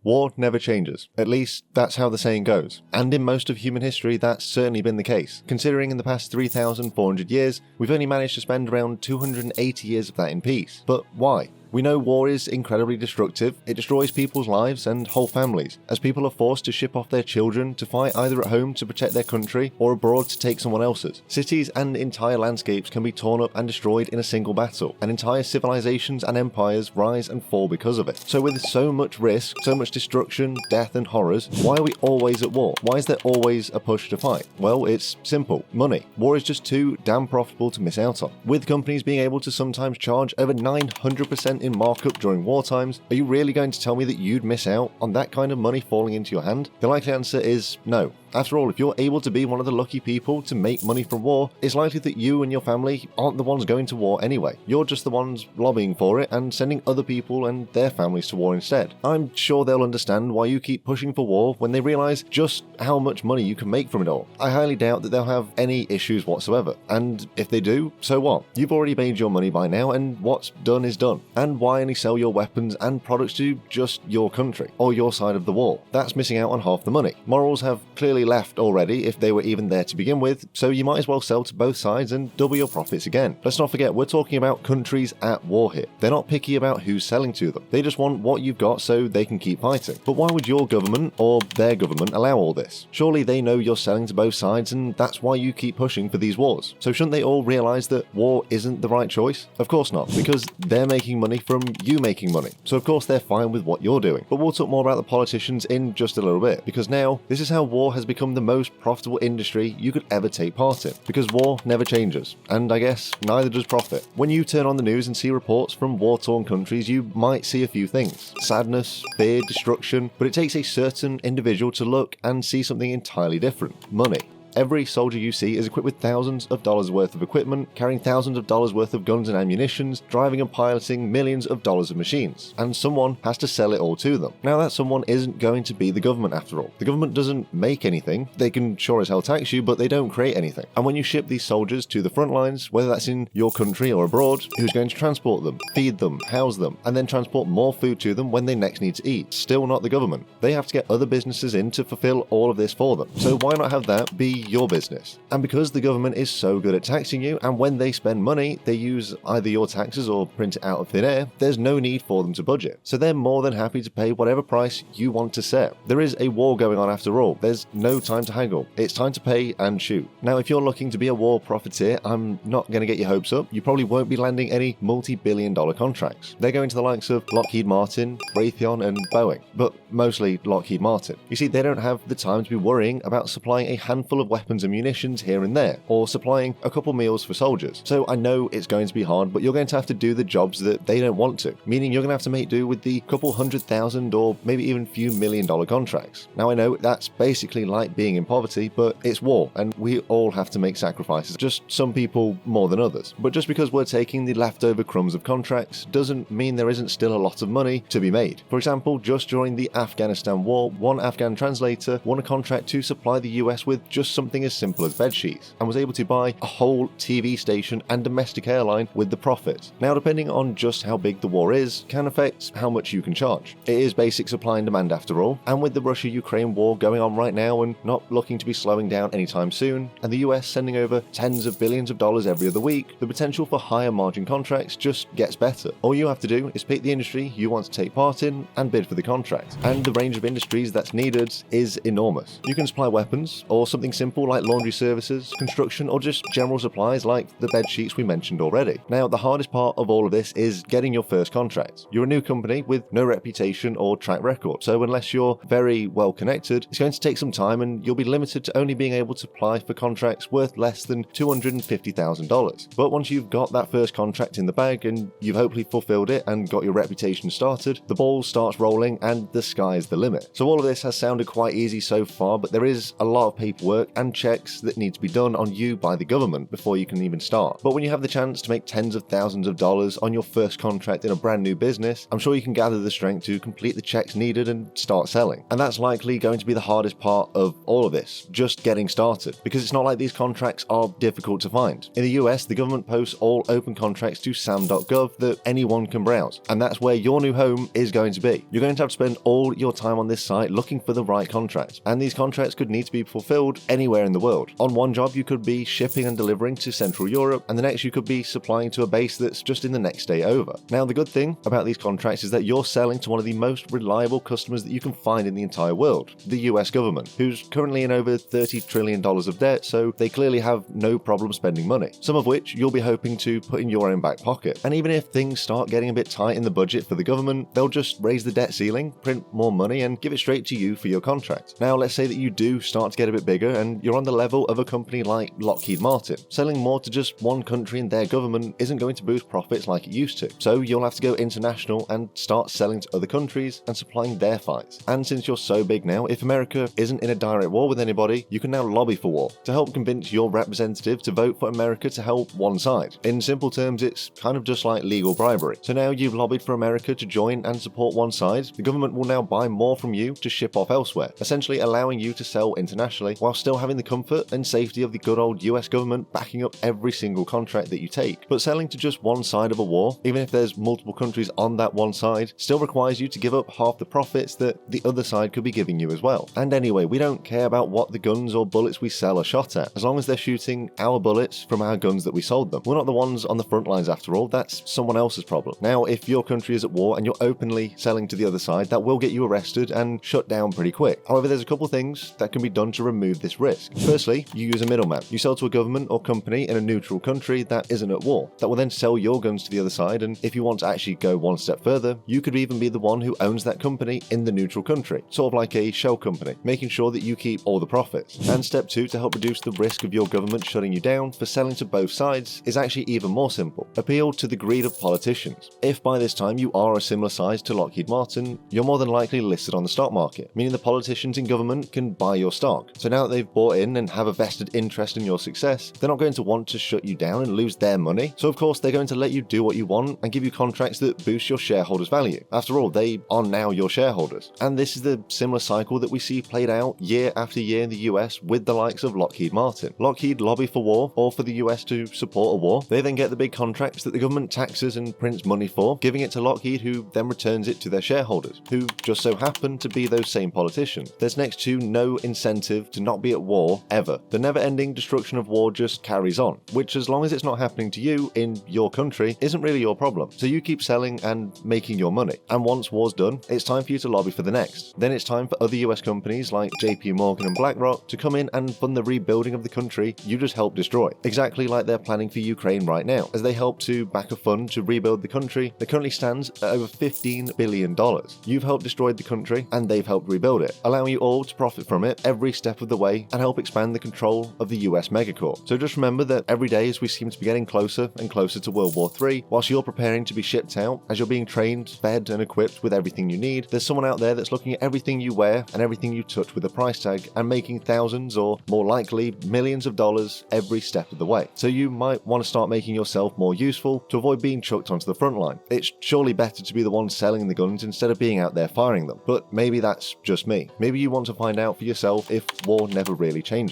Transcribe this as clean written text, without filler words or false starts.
War never changes. At least, that's how the saying goes. And in most of human history, that's certainly been the case. Considering in the past 3,400 years, we've only managed to spend around 280 years of that in peace. But why? We know war is incredibly destructive. It destroys people's lives and whole families, as people are forced to ship off their children to fight either at home to protect their country or abroad to take someone else's. Cities and entire landscapes can be torn up and destroyed in a single battle, and entire civilizations and empires rise and fall because of it. So with so much risk, so much destruction, death and horrors, why are we always at war? Why is there always a push to fight? Well, it's simple. Money. War is just too damn profitable to miss out on. With companies being able to sometimes charge over 900% in markup during war times, are you really going to tell me that you'd miss out on that kind of money falling into your hand? The likely answer is no. After all, if you're able to be one of the lucky people to make money from war, it's likely that you and your family aren't the ones going to war anyway. You're just the ones lobbying for it and sending other people and their families to war instead. I'm sure they'll understand why you keep pushing for war when they realize just how much money you can make from it all. I highly doubt that they'll have any issues whatsoever. And if they do, so what? You've already made your money by now, and what's done is done. And why only sell your weapons and products to just your country or your side of the wall? That's missing out on half the money. Morals have clearly left already if they were even there to begin with, so you might as well sell to both sides and double your profits again. Let's not forget, we're talking about countries at war here. They're not picky about who's selling to them. They just want what you've got so they can keep fighting. But why would your government or their government allow all this? Surely they know you're selling to both sides, and that's why you keep pushing for these wars. So shouldn't they all realize that war isn't the right choice? Of course not, because they're making money from you making money. So of course they're fine with what you're doing. But we'll talk more about the politicians in just a little bit, because now this is how war has become the most profitable industry you could ever take part in. Because war never changes, and I guess neither does profit. When you turn on the news and see reports from war-torn countries, you might see a few things. Sadness, fear, destruction, but it takes a certain individual to look and see something entirely different. Money. Every soldier you see is equipped with thousands of dollars worth of equipment, carrying thousands of dollars worth of guns and ammunitions, driving and piloting millions of dollars of machines, and someone has to sell it all to them. Now that someone isn't going to be the government after all. The government doesn't make anything. They can sure as hell tax you, but they don't create anything. And when you ship these soldiers to the front lines, whether that's in your country or abroad, who's going to transport them, feed them, house them, and then transport more food to them when they next need to eat? Still not the government. They have to get other businesses in to fulfill all of this for them. So why not have that be your business? And because the government is so good at taxing you, and when they spend money, they use either your taxes or print it out of thin air, there's no need for them to budget. So they're more than happy to pay whatever price you want to set. There is a war going on after all. There's no time to haggle. It's time to pay and shoot. Now, if you're looking to be a war profiteer, I'm not going to get your hopes up. You probably won't be landing any multi-billion-dollar contracts. They're going to the likes of Lockheed Martin, Raytheon, and Boeing, but mostly Lockheed Martin. You see, they don't have the time to be worrying about supplying a handful of weapons and munitions here and there, or supplying a couple meals for soldiers. So I know it's going to be hard, but you're going to have to do the jobs that they don't want to, meaning you're going to have to make do with the couple $100,000 or maybe even few $1 million contracts. Now I know that's basically like being in poverty, but it's war, and we all have to make sacrifices, just some people more than others. But just because we're taking the leftover crumbs of contracts doesn't mean there isn't still a lot of money to be made. For example, just during the Afghanistan war, one Afghan translator won a contract to supply the US with just something as simple as bedsheets, and was able to buy a whole TV station and domestic airline with the profit. Now, depending on just how big the war is, can affect how much you can charge. It is basic supply and demand after all, and with the Russia-Ukraine war going on right now and not looking to be slowing down anytime soon, and the US sending over tens of billions of dollars every other week, the potential for higher margin contracts just gets better. All you have to do is pick the industry you want to take part in and bid for the contract, and the range of industries that's needed is enormous. You can supply weapons, or something simple like laundry services, construction, or just general supplies like the bed sheets we mentioned already. Now, the hardest part of all of this is getting your first contract. You're a new company with no reputation or track record, so unless you're very well connected, it's going to take some time and you'll be limited to only being able to apply for contracts worth less than $250,000. But once you've got that first contract in the bag and you've hopefully fulfilled it and got your reputation started, the ball starts rolling and the sky's the limit. So all of this has sounded quite easy so far, but there is a lot of paperwork and checks that need to be done on you by the government before you can even start. But when you have the chance to make tens of thousands of dollars on your first contract in a brand new business, I'm sure you can gather the strength to complete the checks needed and start selling. And that's likely going to be the hardest part of all of this, just getting started, because it's not like these contracts are difficult to find. In the US, the government posts all open contracts to sam.gov that anyone can browse, and that's where your new home is going to be. You're going to have to spend all your time on this site looking for the right contract, and these contracts could need to be fulfilled anywhere in the world. On one job, you could be shipping and delivering to Central Europe, and the next you could be supplying to a base that's just in the next state over. Now, the good thing about these contracts is that you're selling to one of the most reliable customers that you can find in the entire world, the US government, who's currently in over $30 trillion of debt, so they clearly have no problem spending money, some of which you'll be hoping to put in your own back pocket. And even if things start getting a bit tight in the budget for the government, they'll just raise the debt ceiling, print more money, and give it straight to you for your contract. Now, let's say that you do start to get a bit bigger and you're on the level of a company like Lockheed Martin. Selling more to just one country and their government isn't going to boost profits like it used to, so you'll have to go international and start selling to other countries and supplying their fights. And since you're so big now, if America isn't in a direct war with anybody, you can now lobby for war to help convince your representative to vote for America to help one side. In simple terms, it's kind of just like legal bribery. So now you've lobbied for America to join and support one side, the government will now buy more from you to ship off elsewhere, essentially allowing you to sell internationally while still having the comfort and safety of the good old US government backing up every single contract that you take. But selling to just one side of a war, even if there's multiple countries on that one side, still requires you to give up half the profits that the other side could be giving you as well. And anyway, we don't care about what the guns or bullets we sell are shot at, as long as they're shooting our bullets from our guns that we sold them. We're not the ones on the front lines after all, that's someone else's problem. Now, if your country is at war and you're openly selling to the other side, that will get you arrested and shut down pretty quick. However, there's a couple things that can be done to remove this risk. Firstly, you use a middleman. You sell to a government or company in a neutral country that isn't at war, that will then sell your guns to the other side, and if you want to actually go one step further, you could even be the one who owns that company in the neutral country, sort of like a shell company, making sure that you keep all the profits. And step 2, to help reduce the risk of your government shutting you down for selling to both sides, is actually even more simple. Appeal to the greed of politicians. If by this time you are a similar size to Lockheed Martin, you're more than likely listed on the stock market, meaning the politicians in government can buy your stock. So now that they've bought in and have a vested interest in your success, they're not going to want to shut you down and lose their money. So of course they're going to let you do what you want and give you contracts that boost your shareholders' value. After all, they are now your shareholders. And this is the similar cycle that we see played out year after year in the US with the likes of Lockheed Martin. Lockheed lobby for war, or for the US to support a war. They then get the big contracts that the government taxes and prints money for, giving it to Lockheed, who then returns it to their shareholders, who just so happen to be those same politicians. There's next to no incentive to not be at war ever. The never-ending destruction of war just carries on, which, as long as it's not happening to you in your country, isn't really your problem. So you keep selling and making your money. And once war's done, it's time for you to lobby for the next. Then it's time for other US companies like JP Morgan and BlackRock to come in and fund the rebuilding of the country you just helped destroy. Exactly like they're planning for Ukraine right now, as they help to back a fund to rebuild the country that currently stands at over $15 billion. You've helped destroy the country and they've helped rebuild it, allowing you all to profit from it every step of the way and help expand the control of the US megacorp. So just remember that every day as we seem to be getting closer and closer to World War III, whilst you're preparing to be shipped out, as you're being trained, fed and equipped with everything you need, there's someone out there that's looking at everything you wear and everything you touch with a price tag and making thousands or more likely millions of dollars every step of the way. So you might want to start making yourself more useful to avoid being chucked onto the front line. It's surely better to be the one selling the guns instead of being out there firing them. But maybe that's just me. Maybe you want to find out for yourself if war never really changes.